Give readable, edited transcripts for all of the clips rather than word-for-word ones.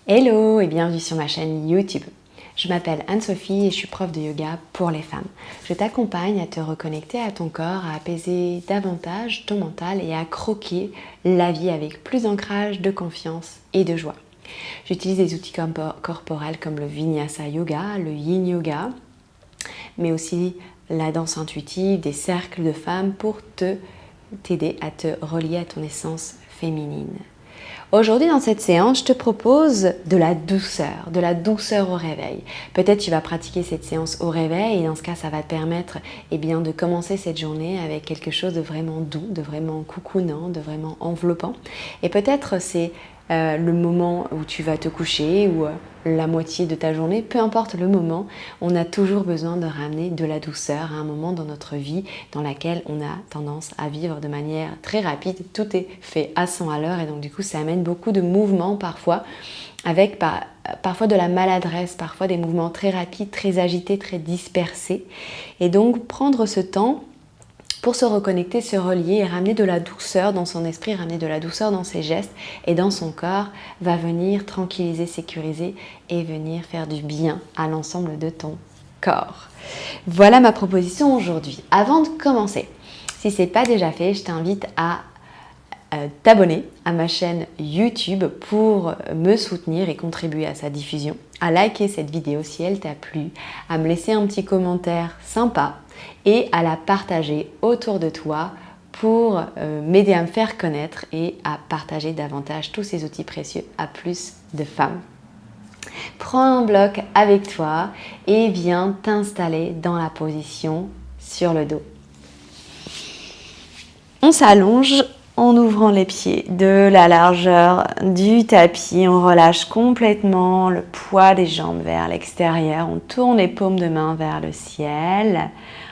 Hello et bienvenue sur ma chaîne YouTube. Je m'appelle Anne-Sophie et je suis prof de yoga pour les femmes. Je t'accompagne à te reconnecter à ton corps, à apaiser davantage ton mental et à croquer la vie avec plus d'ancrage, de confiance et de joie. J'utilise des outils corporels comme le Vinyasa Yoga, le Yin Yoga, mais aussi la danse intuitive, des cercles de femmes pour t'aider à te relier à ton essence féminine. Aujourd'hui, dans cette séance, je te propose de la douceur au réveil. Peut-être tu vas pratiquer cette séance au réveil et dans ce cas, ça va te permettre de commencer cette journée avec quelque chose de vraiment doux, de vraiment cocoonant, de vraiment enveloppant. Et peut-être c'est le moment où tu vas te coucher ou la moitié de ta journée, peu importe le moment, on a toujours besoin de ramener de la douceur à un moment dans notre vie dans laquelle on a tendance à vivre de manière très rapide. Tout est fait à 100 à l'heure et donc du coup ça amène beaucoup de mouvements parfois avec parfois de la maladresse, parfois des mouvements très rapides, très agités, très dispersés. Et donc prendre ce temps pour se reconnecter, se relier et ramener de la douceur dans son esprit, ramener de la douceur dans ses gestes et dans son corps va venir tranquilliser, sécuriser et venir faire du bien à l'ensemble de ton corps. Voilà ma proposition aujourd'hui. Avant de commencer, si ce n'est pas déjà fait, je t'invite à t'abonner à ma chaîne YouTube pour me soutenir et contribuer à sa diffusion, à liker cette vidéo si elle t'a plu, à me laisser un petit commentaire sympa et à la partager autour de toi pour m'aider à me faire connaître et à partager davantage tous ces outils précieux à plus de femmes. Prends un bloc avec toi et viens t'installer dans la position sur le dos. On s'allonge en ouvrant les pieds de la largeur du tapis. On relâche complètement le poids des jambes vers l'extérieur. On tourne les paumes de main vers le ciel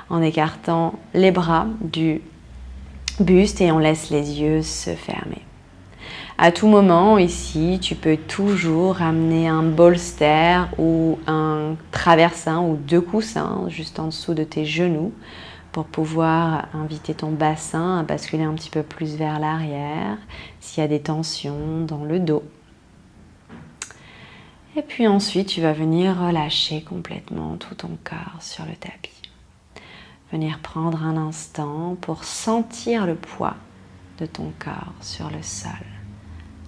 en écartant les bras du buste et on laisse les yeux se fermer. À tout moment ici, tu peux toujours ramener un bolster ou un traversin ou deux coussins juste en dessous de tes genoux pour pouvoir inviter ton bassin à basculer un petit peu plus vers l'arrière s'il y a des tensions dans le dos. Et puis ensuite, tu vas venir relâcher complètement tout ton corps sur le tapis. Venir prendre un instant pour sentir le poids de ton corps sur le sol.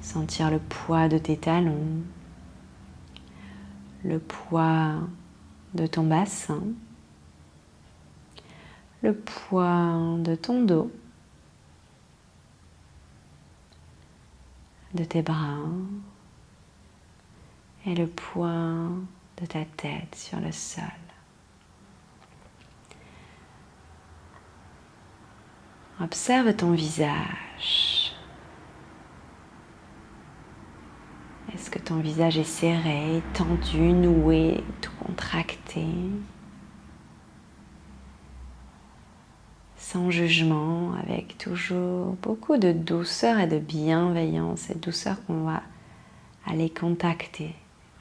Sentir le poids de tes talons, le poids de ton bassin, le poids de ton dos, de tes bras et le poids de ta tête sur le sol. Observe ton visage. Est-ce que ton visage est serré, tendu, noué, tout contracté? Sans jugement, avec toujours beaucoup de douceur et de bienveillance, cette douceur qu'on va aller contacter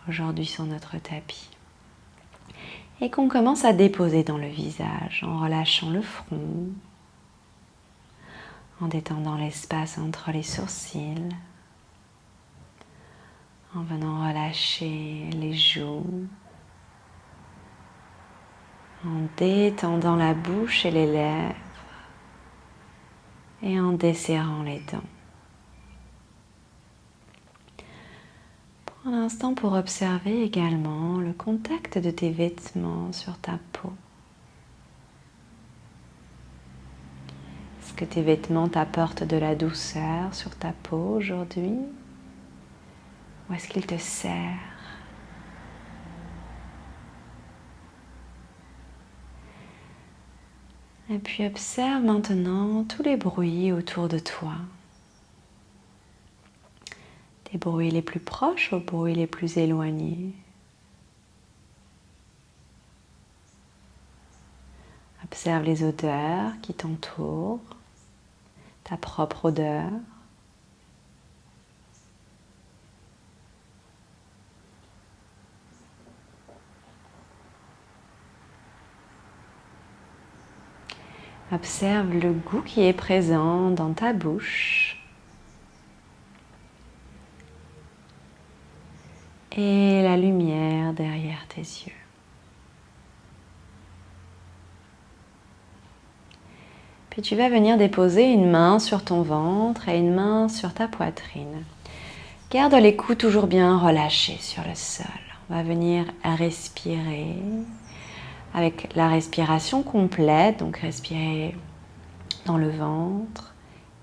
aujourd'hui sur notre tapis. Et qu'on commence à déposer dans le visage en relâchant le front, en détendant l'espace entre les sourcils, en venant relâcher les joues, en détendant la bouche et les lèvres et en desserrant les dents. Prends un instant pour observer également le contact de tes vêtements sur ta peau. Est-ce que tes vêtements t'apportent de la douceur sur ta peau aujourd'hui? Ou est-ce qu'ils te serrent? Et puis observe maintenant tous les bruits autour de toi. Des bruits les plus proches aux bruits les plus éloignés. Observe les odeurs qui t'entourent, ta propre odeur. Observe le goût qui est présent dans ta bouche. et la lumière derrière tes yeux. Puis tu vas venir déposer une main sur ton ventre et une main sur ta poitrine. Garde les coudes toujours bien relâchés sur le sol. On va venir respirer avec la respiration complète, donc respirer dans le ventre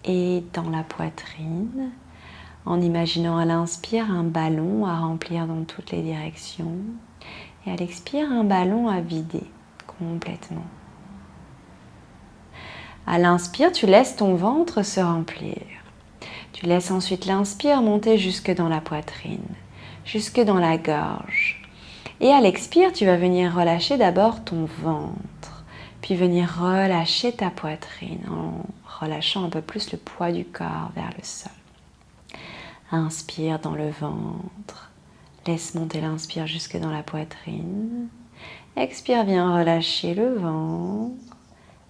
et dans la poitrine, en imaginant à l'inspire un ballon à remplir dans toutes les directions et à l'expire un ballon à vider complètement. À l'inspire, tu laisses ton ventre se remplir. Tu laisses ensuite l'inspire monter jusque dans la poitrine, jusque dans la gorge. Et à l'expire, tu vas venir relâcher d'abord ton ventre, puis venir relâcher ta poitrine en relâchant un peu plus le poids du corps vers le sol. Inspire dans le ventre, laisse monter l'inspire jusque dans la poitrine. Expire, viens relâcher le ventre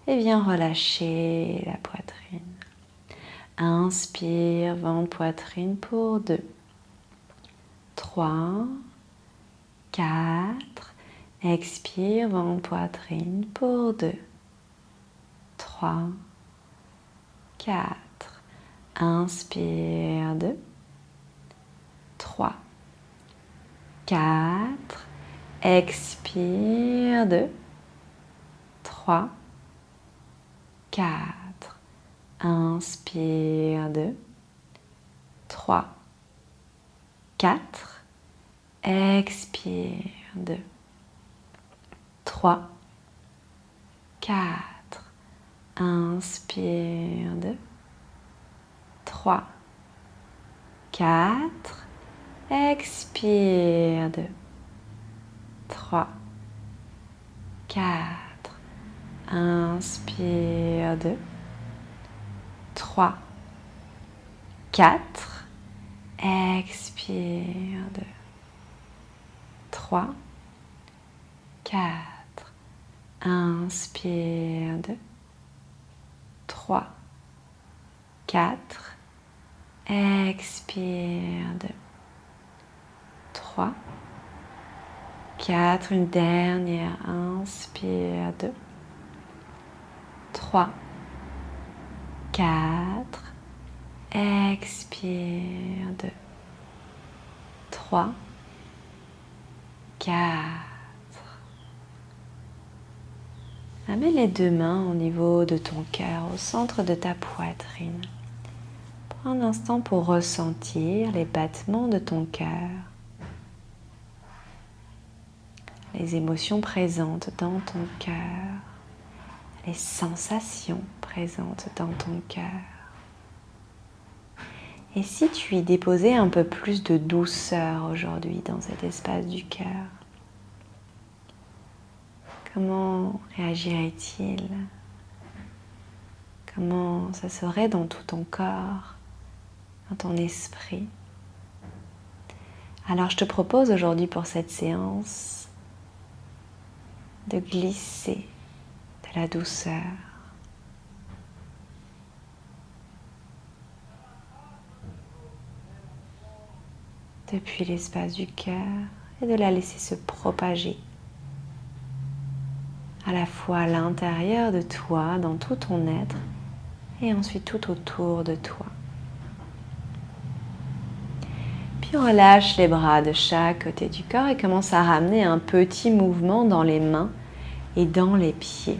et viens relâcher la poitrine. Inspire, ventre, poitrine pour 2, 3, 4. Expire, ventre, poitrine pour 2, 3, 4. Inspire, 2, 3, 4. Expire, 2, 3, 4. Inspire, 2, 3, 4. Expire, 2, 3, 4. Inspire, 2, 3, 4. Expire, 2, 3, 4. Inspire, 2, 3, 4. Expire, 2, 3, 4. Inspire, 2, 3, 4. Expire, 2, 3, 4. Une dernière. Inspire, 2, 3, 4. Expire, 2, 3, 4. Amène les deux mains au niveau de ton cœur, au centre de ta poitrine. Prends un instant pour ressentir les battements de ton cœur, les émotions présentes dans ton cœur, les sensations présentes dans ton cœur. Et si tu y déposais un peu plus de douceur aujourd'hui dans cet espace du cœur, comment réagirait-il? Comment ça serait dans tout ton corps, dans ton esprit? Alors je te propose aujourd'hui pour cette séance de glisser de la douceur depuis l'espace du cœur et de la laisser se propager à la fois à l'intérieur de toi, dans tout ton être et ensuite tout autour de toi. Puis relâche les bras de chaque côté du corps et commence à ramener un petit mouvement dans les mains et dans les pieds.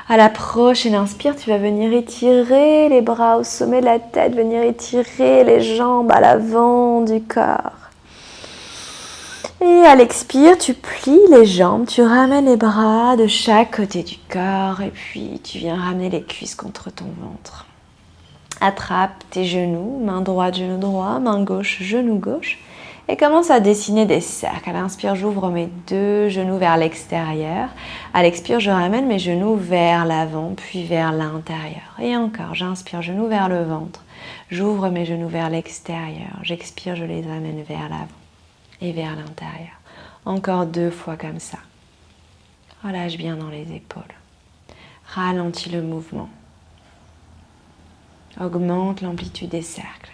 À la prochaine inspire, tu vas venir étirer les bras au sommet de la tête, venir étirer les jambes à l'avant du corps. Et à l'expire, tu plies les jambes, tu ramènes les bras de chaque côté du corps et puis tu viens ramener les cuisses contre ton ventre. Attrape tes genoux, main droite, genou droit, main gauche, genou gauche. Et commence à dessiner des cercles. À l'inspire, j'ouvre mes deux genoux vers l'extérieur. À l'expire, je ramène mes genoux vers l'avant, puis vers l'intérieur. Et encore, j'inspire, genoux vers le ventre. J'ouvre mes genoux vers l'extérieur. J'expire, je les amène vers l'avant et vers l'intérieur. Encore 2 fois comme ça. Relâche bien dans les épaules. Ralentis le mouvement. Augmente l'amplitude des cercles.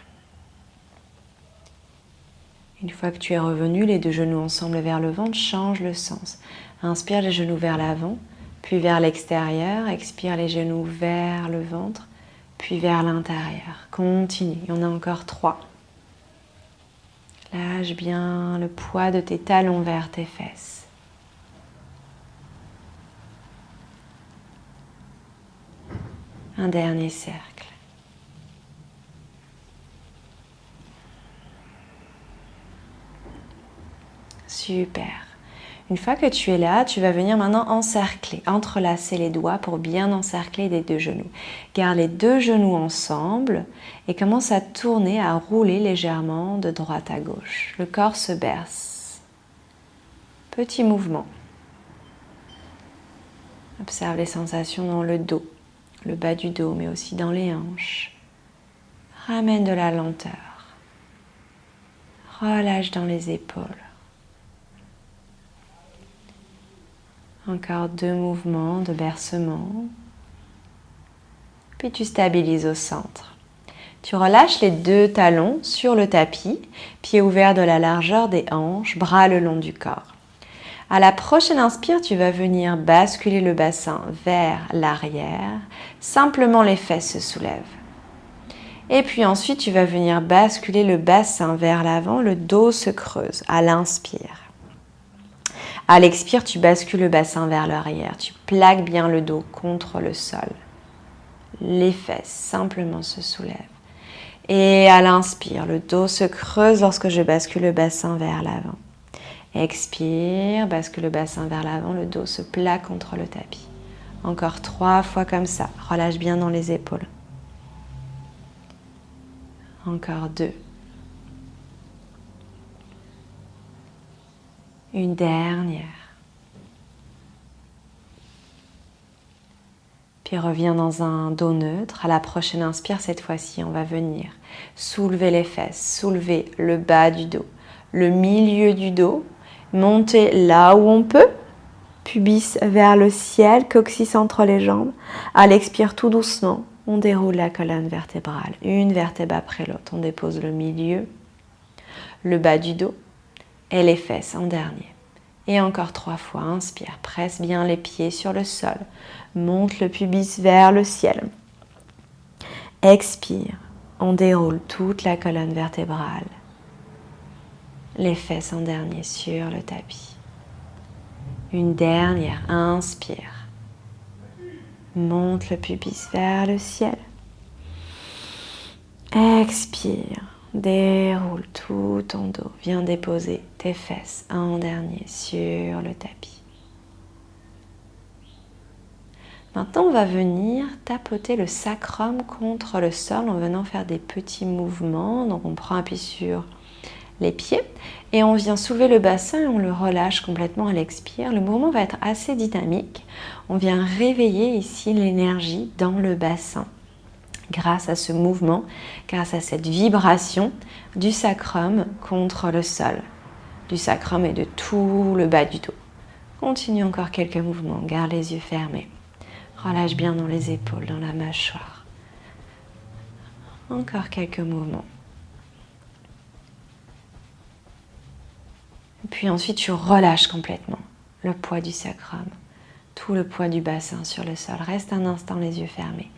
Une fois que tu es revenu, les deux genoux ensemble vers le ventre, change le sens. Inspire les genoux vers l'avant, puis vers l'extérieur. Expire les genoux vers le ventre, puis vers l'intérieur. Continue, il y en a encore 3. Lâche bien le poids de tes talons vers tes fesses. Un dernier cercle. Super. Une fois que tu es là, tu vas venir maintenant encercler, entrelacer les doigts pour bien encercler les deux genoux. Garde les deux genoux ensemble et commence à tourner, à rouler légèrement de droite à gauche. Le corps se berce. Petit mouvement. Observe les sensations dans le dos, le bas du dos, mais aussi dans les hanches. Ramène de la lenteur. Relâche dans les épaules. Encore 2 mouvements de bercement. Puis tu stabilises au centre. Tu relâches les 2 talons sur le tapis, pieds ouverts de la largeur des hanches, bras le long du corps. À la prochaine inspire, tu vas venir basculer le bassin vers l'arrière. Simplement les fesses se soulèvent. Et puis ensuite, tu vas venir basculer le bassin vers l'avant, le dos se creuse à l'inspire. À l'expire, tu bascules le bassin vers l'arrière. Tu plaques bien le dos contre le sol. Les fesses simplement se soulèvent. Et à l'inspire, le dos se creuse lorsque je bascule le bassin vers l'avant. Expire, bascule le bassin vers l'avant, le dos se plaque contre le tapis. Encore 3 fois comme ça. Relâche bien dans les épaules. Encore 2. Une dernière. Puis reviens dans un dos neutre. À la prochaine inspire, cette fois-ci, on va venir soulever les fesses, soulever le bas du dos, le milieu du dos, monter là où on peut, pubis vers le ciel, coccyx entre les jambes. À l'expire, tout doucement, on déroule la colonne vertébrale, une vertèbre après l'autre. On dépose le milieu, le bas du dos et les fesses en dernier. Et encore 3 fois, inspire, presse bien les pieds sur le sol, monte le pubis vers le ciel. Expire, on déroule toute la colonne vertébrale, les fesses en dernier sur le tapis. Une dernière, inspire, monte le pubis vers le ciel. Expire, déroule tout ton dos, viens déposer tes fesses en dernier sur le tapis. Maintenant, on va venir tapoter le sacrum contre le sol en venant faire des petits mouvements. Donc, on prend appui sur les pieds et on vient soulever le bassin et on le relâche complètement à l'expire. Le mouvement va être assez dynamique. On vient réveiller ici l'énergie dans le bassin grâce à ce mouvement, grâce à cette vibration du sacrum contre le sol, du sacrum et de tout le bas du dos. Continue encore quelques mouvements, garde les yeux fermés. Relâche bien dans les épaules, dans la mâchoire. Encore quelques mouvements. Puis ensuite, tu relâches complètement le poids du sacrum, tout le poids du bassin sur le sol. Reste un instant les yeux fermés.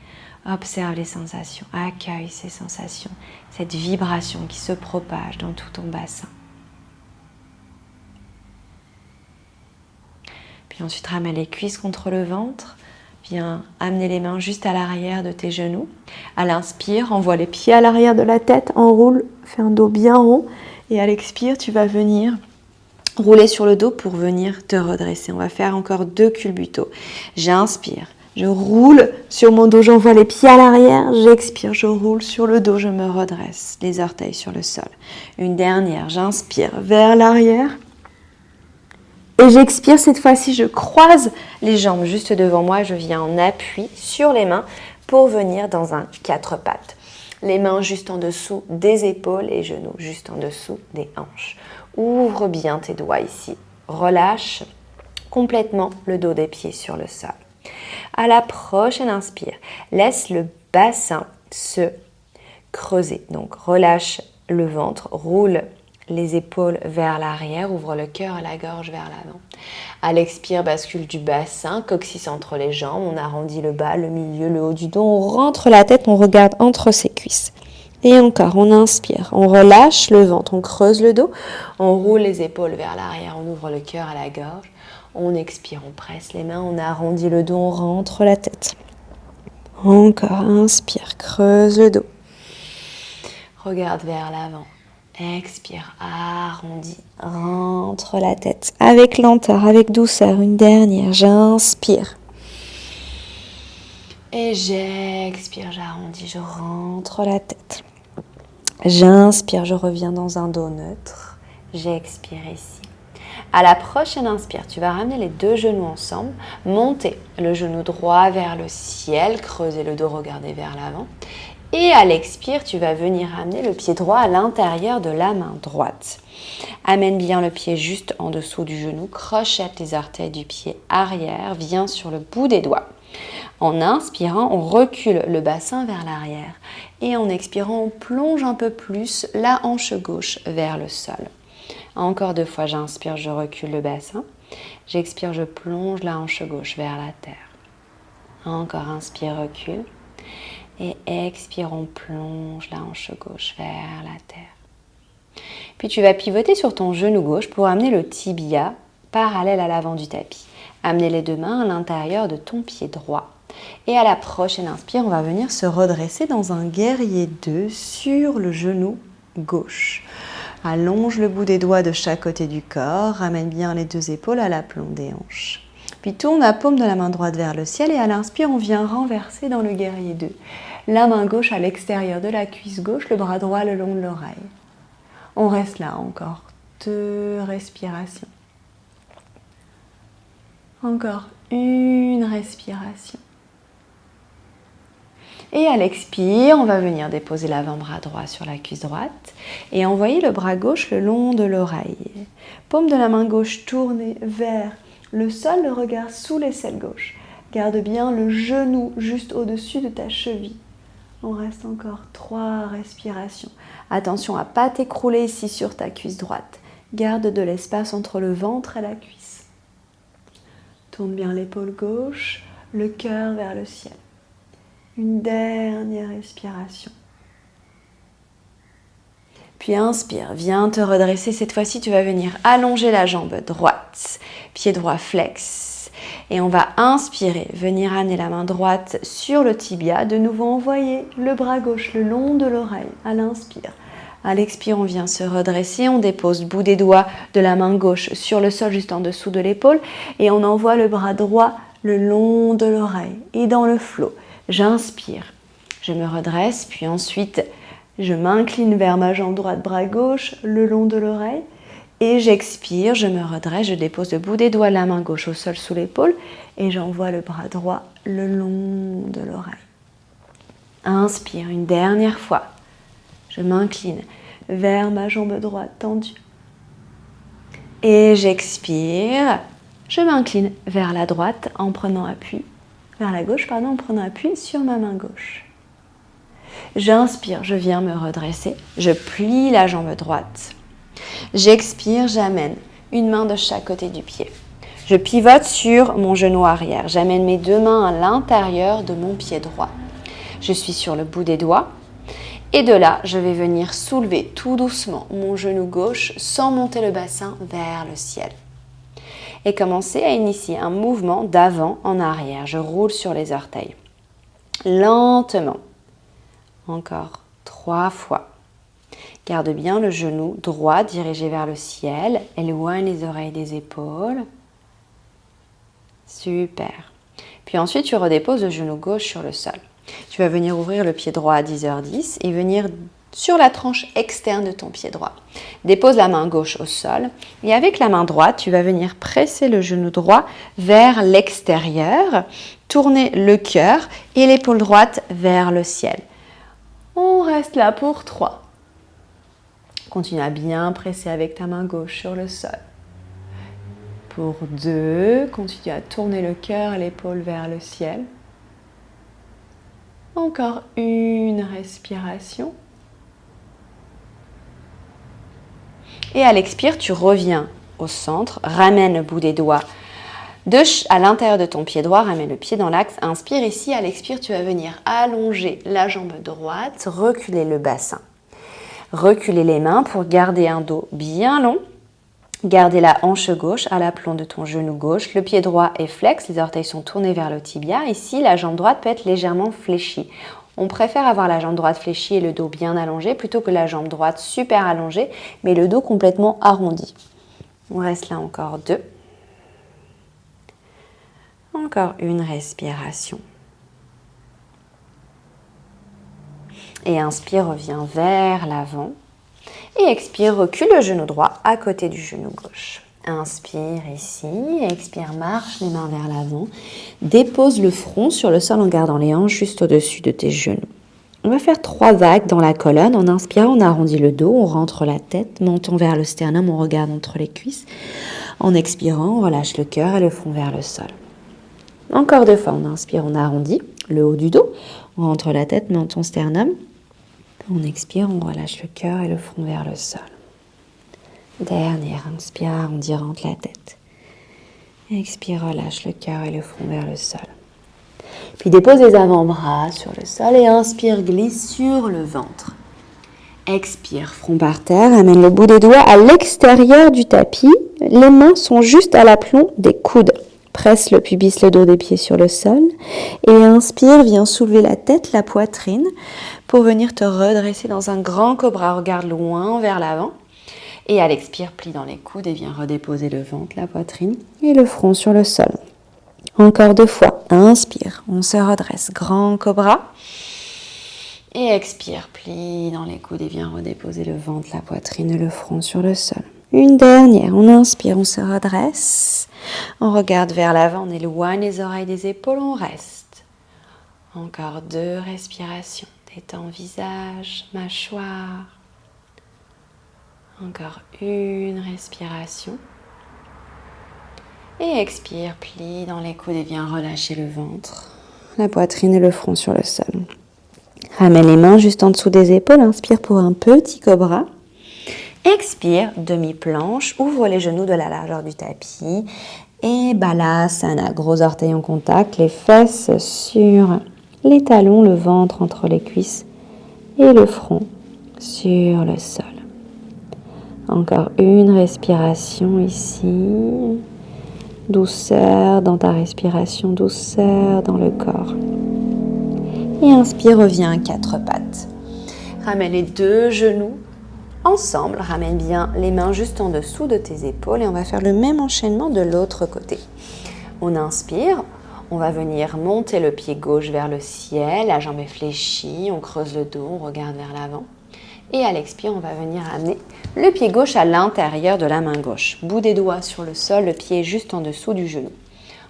Observe les sensations, accueille ces sensations, cette vibration qui se propage dans tout ton bassin. Puis ensuite, ramène les cuisses contre le ventre. Viens amener les mains juste à l'arrière de tes genoux. À l'inspire, envoie les pieds à l'arrière de la tête, enroule, fais un dos bien rond. Et à l'expire, tu vas venir rouler sur le dos pour venir te redresser. On va faire encore 2 culbutos. J'inspire, je roule sur mon dos, j'envoie les pieds à l'arrière. J'expire, je roule sur le dos, je me redresse, les orteils sur le sol. Une dernière, j'inspire vers l'arrière. Et j'expire, cette fois-ci, je croise les jambes juste devant moi. Je viens en appui sur les mains pour venir dans un 4 pattes. Les mains juste en dessous des épaules et genoux juste en dessous des hanches. Ouvre bien tes doigts ici. Relâche complètement le dos des pieds sur le sol. À la prochaine inspire, laisse le bassin se creuser. Donc relâche le ventre, roule les épaules vers l'arrière, ouvre le cœur et la gorge vers l'avant. À l'expire, bascule du bassin, coccyx entre les jambes, on arrondit le bas, le milieu, le haut du dos, on rentre la tête, on regarde entre ses cuisses. Et encore, on inspire, on relâche le ventre, on creuse le dos, on roule les épaules vers l'arrière, on ouvre le cœur à la gorge, on expire, on presse les mains, on arrondit le dos, on rentre la tête. Encore, inspire, creuse le dos, regarde vers l'avant, expire, arrondis, rentre la tête, avec lenteur, avec douceur, une dernière, j'inspire. Et j'expire, j'arrondis, je rentre la tête. J'inspire, je reviens dans un dos neutre. J'expire ici. À la prochaine inspire, tu vas ramener les deux genoux ensemble, monter le genou droit vers le ciel, creuser le dos, regarder vers l'avant. Et à l'expire, tu vas venir amener le pied droit à l'intérieur de la main droite. Amène bien le pied juste en dessous du genou, crochette les orteils du pied arrière, viens sur le bout des doigts. En inspirant, on recule le bassin vers l'arrière et en expirant, on plonge un peu plus la hanche gauche vers le sol. Encore 2 fois, j'inspire, je recule le bassin. J'expire, je plonge la hanche gauche vers la terre. Encore, inspire, recule. Et expire, on plonge la hanche gauche vers la terre. Puis tu vas pivoter sur ton genou gauche pour amener le tibia parallèle à l'avant du tapis. Amener les deux mains à l'intérieur de ton pied droit. Et à la prochaine inspire, on va venir se redresser dans un guerrier 2 sur le genou gauche. Allonge le bout des doigts de chaque côté du corps, ramène bien les deux épaules à l'aplomb des hanches. Puis tourne la paume de la main droite vers le ciel et à l'inspire, on vient renverser dans le guerrier 2. La main gauche à l'extérieur de la cuisse gauche, le bras droit le long de l'oreille. On reste là encore 2 respirations. Encore une respiration. Et à l'expire, on va venir déposer l'avant-bras droit sur la cuisse droite et envoyer le bras gauche le long de l'oreille. Paume de la main gauche tournée vers le sol, le regard sous l'aisselle gauche. Garde bien le genou juste au-dessus de ta cheville. On reste encore 3 respirations. Attention à ne pas t'écrouler ici sur ta cuisse droite. Garde de l'espace entre le ventre et la cuisse. Tourne bien l'épaule gauche, le cœur vers le ciel. Une dernière respiration. Puis inspire, viens te redresser. Cette fois-ci, tu vas venir allonger la jambe droite. Pied droit flex. Et on va inspirer, venir amener la main droite sur le tibia. De nouveau, envoyer le bras gauche le long de l'oreille à l'inspire. À l'expire, on vient se redresser. On dépose le bout des doigts de la main gauche sur le sol, juste en dessous de l'épaule. Et on envoie le bras droit le long de l'oreille. Et dans le flot. J'inspire, je me redresse, puis ensuite je m'incline vers ma jambe droite, bras gauche, le long de l'oreille. Et j'expire, je me redresse, je dépose le bout des doigts de la main gauche au sol sous l'épaule et j'envoie le bras droit le long de l'oreille. Inspire, une dernière fois. Je m'incline vers ma jambe droite tendue. Et j'expire, je m'incline vers la droite en prenant appui. Vers la gauche, en prenant appui sur ma main gauche. J'inspire, je viens me redresser, je plie la jambe droite. J'expire, j'amène une main de chaque côté du pied. Je pivote sur mon genou arrière, j'amène mes deux mains à l'intérieur de mon pied droit. Je suis sur le bout des doigts et de là, je vais venir soulever tout doucement mon genou gauche sans monter le bassin vers le ciel. Et commencer à initier un mouvement d'avant en arrière. Je roule sur les orteils. Lentement. Encore 3 fois. Garde bien le genou droit dirigé vers le ciel. Éloigne les oreilles des épaules. Super. Puis ensuite, tu redéposes le genou gauche sur le sol. Tu vas venir ouvrir le pied droit à 10h10 et venir sur la tranche externe de ton pied droit. Dépose la main gauche au sol et avec la main droite, tu vas venir presser le genou droit vers l'extérieur, tourner le cœur et l'épaule droite vers le ciel. On reste là pour 3. Continue à bien presser avec ta main gauche sur le sol. Pour 2, continue à tourner le cœur et l'épaule vers le ciel. Encore une respiration. Et à l'expire, tu reviens au centre, ramène le bout des doigts à l'intérieur de ton pied droit, ramène le pied dans l'axe, inspire ici, à l'expire, tu vas venir allonger la jambe droite, reculer le bassin. Reculer les mains pour garder un dos bien long. Gardez la hanche gauche à l'aplomb de ton genou gauche. Le pied droit est flex, les orteils sont tournés vers le tibia. Ici, la jambe droite peut être légèrement fléchie. On préfère avoir la jambe droite fléchie et le dos bien allongé plutôt que la jambe droite super allongée, mais le dos complètement arrondi. On reste là encore 2. Encore une respiration. Et inspire, reviens vers l'avant. Et expire, recule le genou droit à côté du genou gauche. Inspire ici, expire, marche les mains vers l'avant. Dépose le front sur le sol en gardant les hanches juste au-dessus de tes genoux. On va faire 3 vagues dans la colonne. En inspirant, on arrondit le dos, on rentre la tête, menton vers le sternum, on regarde entre les cuisses. En expirant, on relâche le cœur et le front vers le sol. Encore 2 fois, on inspire, on arrondit le haut du dos, on rentre la tête, menton, sternum. On expire, on relâche le cœur et le front vers le sol. Dernière, inspire, arrondis, rentre la tête. Expire, relâche le cœur et le front vers le sol. Puis dépose les avant-bras sur le sol et inspire, glisse sur le ventre. Expire, front par terre, amène le bout des doigts à l'extérieur du tapis. Les mains sont juste à l'aplomb des coudes. Presse le pubis, le dos des pieds sur le sol. Et inspire, viens soulever la tête, la poitrine pour venir te redresser dans un grand cobra. Regarde loin vers l'avant. Et à l'expire, plie dans les coudes et viens redéposer le ventre, la poitrine et le front sur le sol. Encore 2 fois. Inspire, on se redresse, grand cobra. Et expire, plie dans les coudes et viens redéposer le ventre, la poitrine et le front sur le sol. Une dernière, on inspire, on se redresse. On regarde vers l'avant, on éloigne les oreilles des épaules, on reste. Encore 2 respirations. Détends visage, mâchoire. Encore une respiration. Et expire, plie dans les coudes et viens relâcher le ventre, la poitrine et le front sur le sol. Ramène les mains juste en dessous des épaules, inspire pour un petit cobra. Expire, demi-planche, ouvre les genoux de la largeur du tapis. Et balasana, gros orteils en contact, les fesses sur les talons, le ventre entre les cuisses et le front sur le sol. Encore une respiration ici. Douceur dans ta respiration, douceur dans le corps. Et inspire, reviens à 4 pattes. Ramène les 2 genoux ensemble. Ramène bien les mains juste en dessous de tes épaules et on va faire le même enchaînement de l'autre côté. On inspire, on va venir monter le pied gauche vers le ciel, la jambe est fléchie, on creuse le dos, on regarde vers l'avant. Et à l'expire, on va venir amener le pied gauche à l'intérieur de la main gauche. Bout des doigts sur le sol, le pied juste en dessous du genou.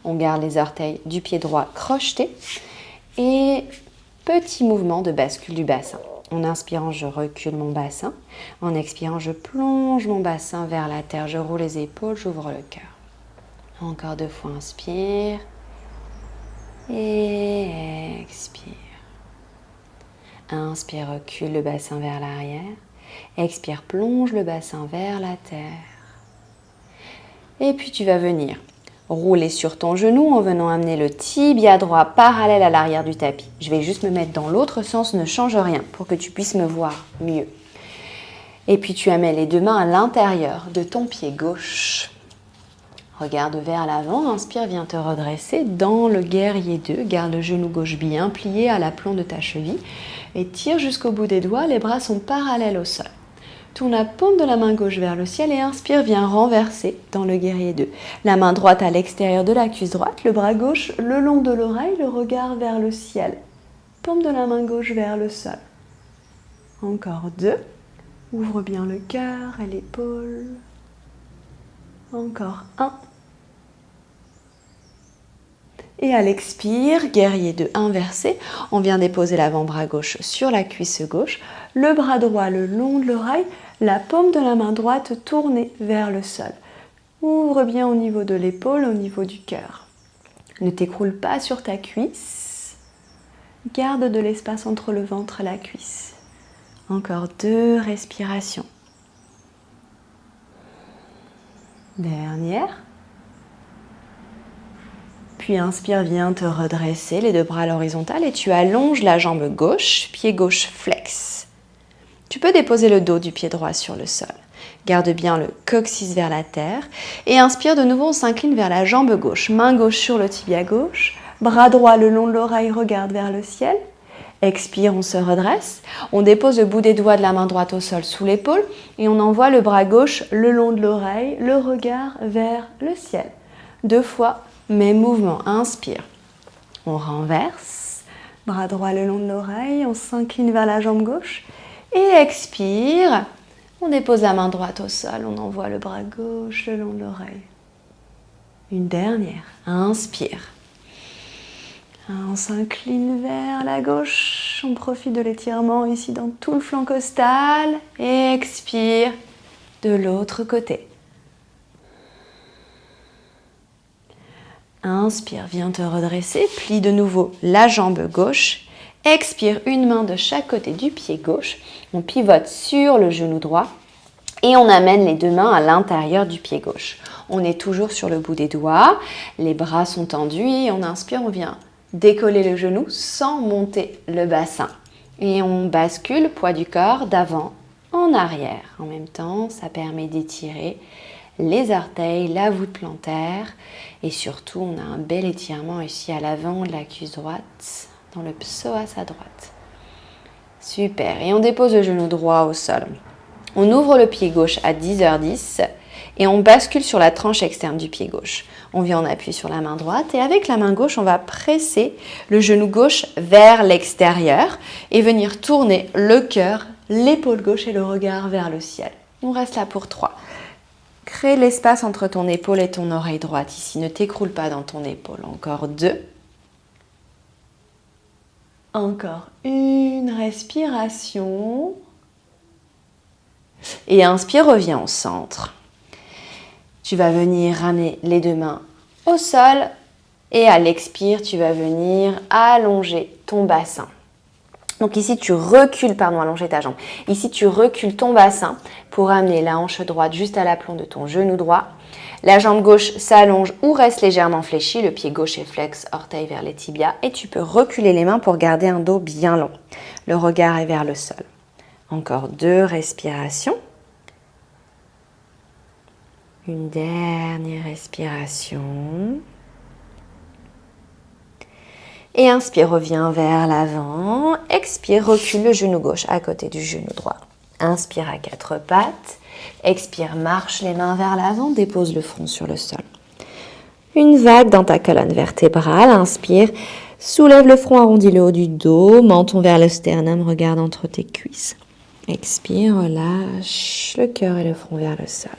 On garde les orteils du pied droit crochetés. Et petit mouvement de bascule du bassin. En inspirant, je recule mon bassin. En expirant, je plonge mon bassin vers la terre. Je roule les épaules, j'ouvre le cœur. Encore 2 fois, inspire. Et expire. Inspire, recule le bassin vers l'arrière. Expire, plonge le bassin vers la terre. Et puis tu vas venir rouler sur ton genou en venant amener le tibia droit parallèle à l'arrière du tapis. Je vais juste me mettre dans l'autre sens, ne change rien pour que tu puisses me voir mieux. Et puis tu amènes les 2 mains à l'intérieur de ton pied gauche. Regarde vers l'avant, inspire, viens te redresser dans le guerrier 2. Garde le genou gauche bien plié à l'aplomb de ta cheville et tire jusqu'au bout des doigts, les bras sont parallèles au sol. Tourne la paume de la main gauche vers le ciel et inspire, viens renverser dans le guerrier 2. La main droite à l'extérieur de la cuisse droite, le bras gauche le long de l'oreille, le regard vers le ciel. Paume de la main gauche vers le sol. Encore 2. Ouvre bien le cœur et l'épaule. Encore 1. Et à l'expire, guerrier 2 inversé, on vient déposer l'avant-bras gauche sur la cuisse gauche, le bras droit le long de l'oreille, la paume de la main droite tournée vers le sol. Ouvre bien au niveau de l'épaule, au niveau du cœur. Ne t'écroule pas sur ta cuisse. Garde de l'espace entre le ventre et la cuisse. Encore 2 respirations. Dernière. Puis inspire, viens te redresser, les deux bras à l'horizontale et tu allonges la jambe gauche, pied gauche flex. Tu peux déposer le dos du pied droit sur le sol. Garde bien le coccyx vers la terre et inspire de nouveau, on s'incline vers la jambe gauche, main gauche sur le tibia gauche, bras droit le long de l'oreille, regarde vers le ciel. Expire, on se redresse, on dépose le bout des doigts de la main droite au sol sous l'épaule et on envoie le bras gauche le long de l'oreille, le regard vers le ciel. 2 fois, même mouvement, inspire, on renverse, bras droit le long de l'oreille, on s'incline vers la jambe gauche et expire, on dépose la main droite au sol, on envoie le bras gauche le long de l'oreille. Une dernière, inspire. On s'incline vers la gauche, on profite de l'étirement ici dans tout le flanc costal et expire de l'autre côté. Inspire, viens te redresser, plie de nouveau la jambe gauche, expire une main de chaque côté du pied gauche, on pivote sur le genou droit et on amène les deux mains à l'intérieur du pied gauche. On est toujours sur le bout des doigts, les bras sont tendus et on inspire, on vient décoller le genou sans monter le bassin. Et on bascule, poids du corps, d'avant en arrière. En même temps, ça permet d'étirer les orteils, la voûte plantaire. Et surtout, on a un bel étirement ici à l'avant de la cuisse droite, dans le psoas à droite. Super. Et on dépose le genou droit au sol. On ouvre le pied gauche à 10h10 et on bascule sur la tranche externe du pied gauche. On vient en appui sur la main droite et avec la main gauche, on va presser le genou gauche vers l'extérieur et venir tourner le cœur, l'épaule gauche et le regard vers le ciel. On reste là pour 3. Crée l'espace entre ton épaule et ton oreille droite ici. Ne t'écroule pas dans ton épaule. Encore 2. Encore une respiration. Et inspire, reviens au centre. Tu vas venir ramener les deux mains au sol et à l'expire, tu vas venir allonger ton bassin. Donc ici, tu recules, allonger ta jambe. Ici, tu recules ton bassin pour amener la hanche droite juste à l'aplomb de ton genou droit. La jambe gauche s'allonge ou reste légèrement fléchie. Le pied gauche est flex, orteil vers les tibias. Et tu peux reculer les mains pour garder un dos bien long. Le regard est vers le sol. Encore 2 respirations. Une dernière respiration. Et inspire, reviens vers l'avant. Expire, recule le genou gauche à côté du genou droit. Inspire à 4 pattes. Expire, marche les mains vers l'avant, dépose le front sur le sol. Une vague dans ta colonne vertébrale. Inspire, soulève le front, arrondis le haut du dos, menton vers le sternum, regarde entre tes cuisses. Expire, relâche le cœur et le front vers le sol.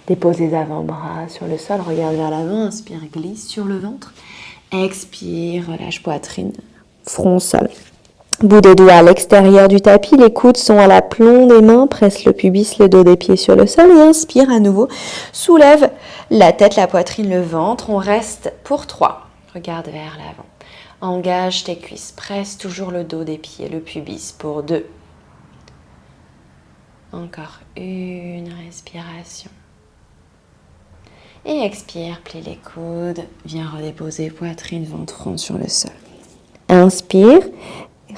Dépose les avant-bras sur le sol, regarde vers l'avant, inspire, glisse sur le ventre. Expire, relâche poitrine, front, sol. Bout des doigts à l'extérieur du tapis, les coudes sont à l'aplomb des mains, presse le pubis, le dos des pieds sur le sol et inspire à nouveau. Soulève la tête, la poitrine, le ventre, on reste pour 3. Regarde vers l'avant. Engage tes cuisses, presse toujours le dos des pieds, le pubis pour 2. Encore une respiration. Et expire, plie les coudes, viens redéposer poitrine, ventre, front sur le sol. Inspire,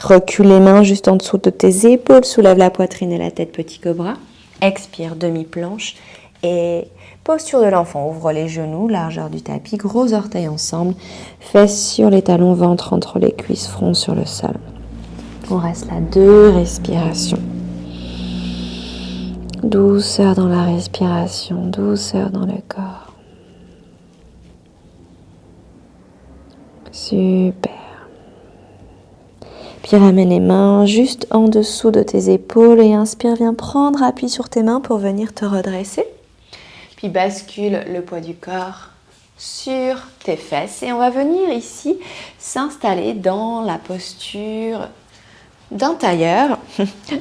recule les mains juste en dessous de tes épaules, soulève la poitrine et la tête, petit cobra. Expire, demi-planche et posture de l'enfant. Ouvre les genoux, largeur du tapis, gros orteils ensemble, fesses sur les talons, ventre entre les cuisses, front sur le sol. On reste là, 2 respirations. Douceur dans la respiration, douceur dans le corps. Super. Puis ramène les mains juste en dessous de tes épaules et inspire, viens prendre appui sur tes mains pour venir te redresser. Puis bascule le poids du corps sur tes fesses et on va venir ici s'installer dans la posture d'un tailleur.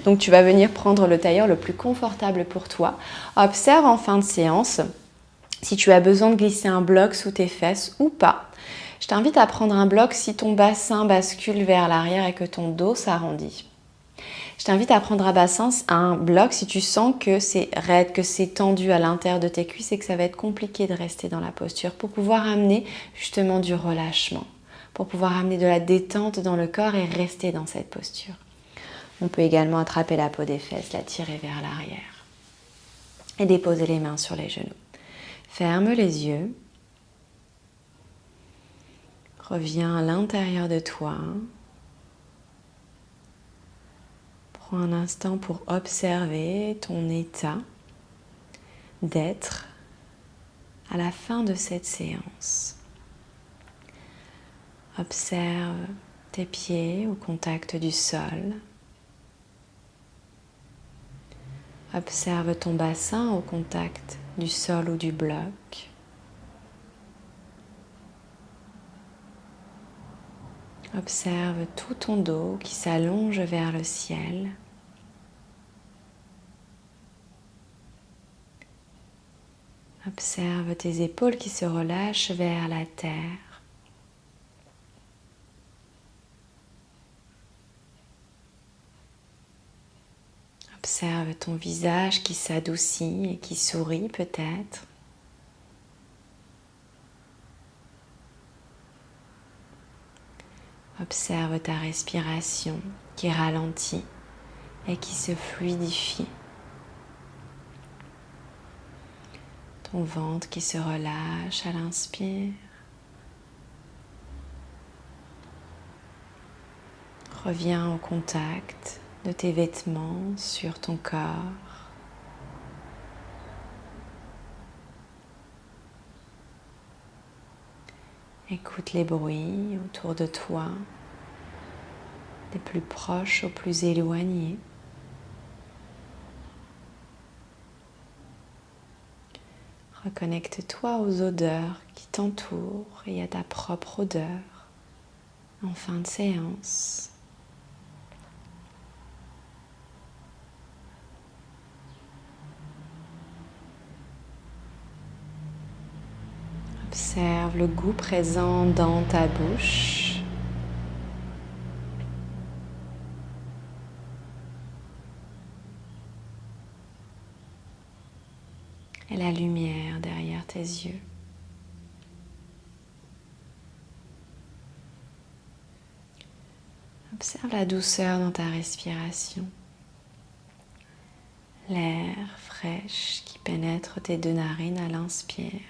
Donc tu vas venir prendre le tailleur le plus confortable pour toi. Observe en fin de séance si tu as besoin de glisser un bloc sous tes fesses ou pas. Je t'invite à prendre un bloc si ton bassin bascule vers l'arrière et que ton dos s'arrondit. Je t'invite à prendre un bloc si tu sens que c'est raide, que c'est tendu à l'intérieur de tes cuisses et que ça va être compliqué de rester dans la posture pour pouvoir amener justement du relâchement, pour pouvoir amener de la détente dans le corps et rester dans cette posture. On peut également attraper la peau des fesses, la tirer vers l'arrière et déposer les mains sur les genoux. Ferme les yeux. Reviens à l'intérieur de toi. Prends un instant pour observer ton état d'être à la fin de cette séance. Observe tes pieds au contact du sol. Observe ton bassin au contact du sol ou du bloc. Observe tout ton dos qui s'allonge vers le ciel. Observe tes épaules qui se relâchent vers la terre. Observe ton visage qui s'adoucit et qui sourit peut-être. Observe ta respiration qui ralentit et qui se fluidifie. Ton ventre qui se relâche à l'inspire. Reviens au contact de tes vêtements sur ton corps. Écoute les bruits autour de toi, des plus proches aux plus éloignés. Reconnecte-toi aux odeurs qui t'entourent et à ta propre odeur en fin de séance. Observe le goût présent dans ta bouche. Et la lumière derrière tes yeux. Observe la douceur dans ta respiration. L'air fraîche qui pénètre tes deux narines à l'inspire.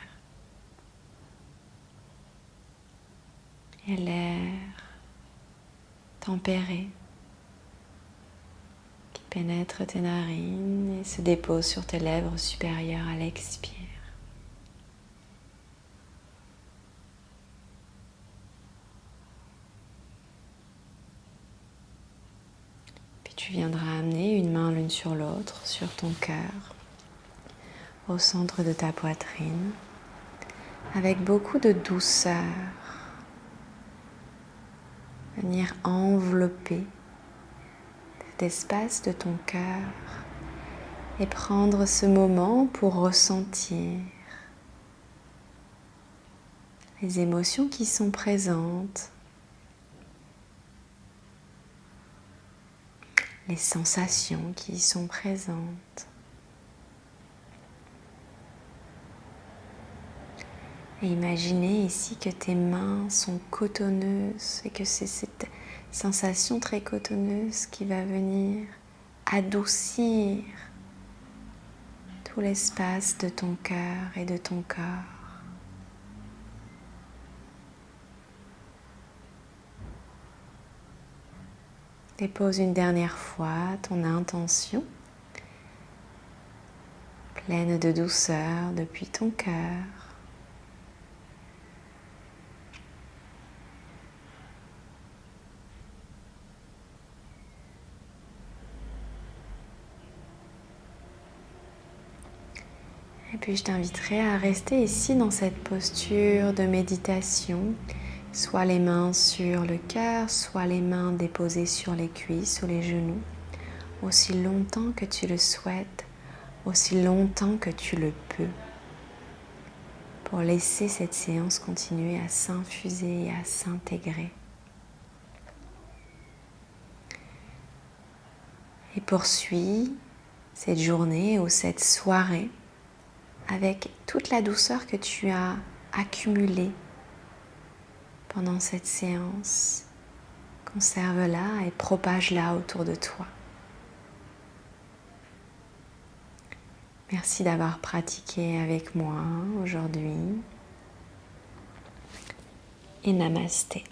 Et l'air tempéré qui pénètre tes narines et se dépose sur tes lèvres supérieures à l'expire. Puis tu viendras amener une main l'une sur l'autre sur ton cœur, au centre de ta poitrine, avec beaucoup de douceur. Venir envelopper cet espace de ton cœur et prendre ce moment pour ressentir les émotions qui sont présentes, les sensations qui y sont présentes. Et imaginez ici que tes mains sont cotonneuses et que c'est cette sensation très cotonneuse qui va venir adoucir tout l'espace de ton cœur et de ton corps. Dépose une dernière fois ton intention, pleine de douceur depuis ton cœur. Et puis je t'inviterai à rester ici dans cette posture de méditation, soit les mains sur le cœur, soit les mains déposées sur les cuisses ou les genoux, aussi longtemps que tu le souhaites, aussi longtemps que tu le peux, pour laisser cette séance continuer à s'infuser et à s'intégrer. Et poursuis cette journée ou cette soirée avec toute la douceur que tu as accumulée pendant cette séance. Conserve-la et propage-la autour de toi. Merci d'avoir pratiqué avec moi aujourd'hui. Et namasté.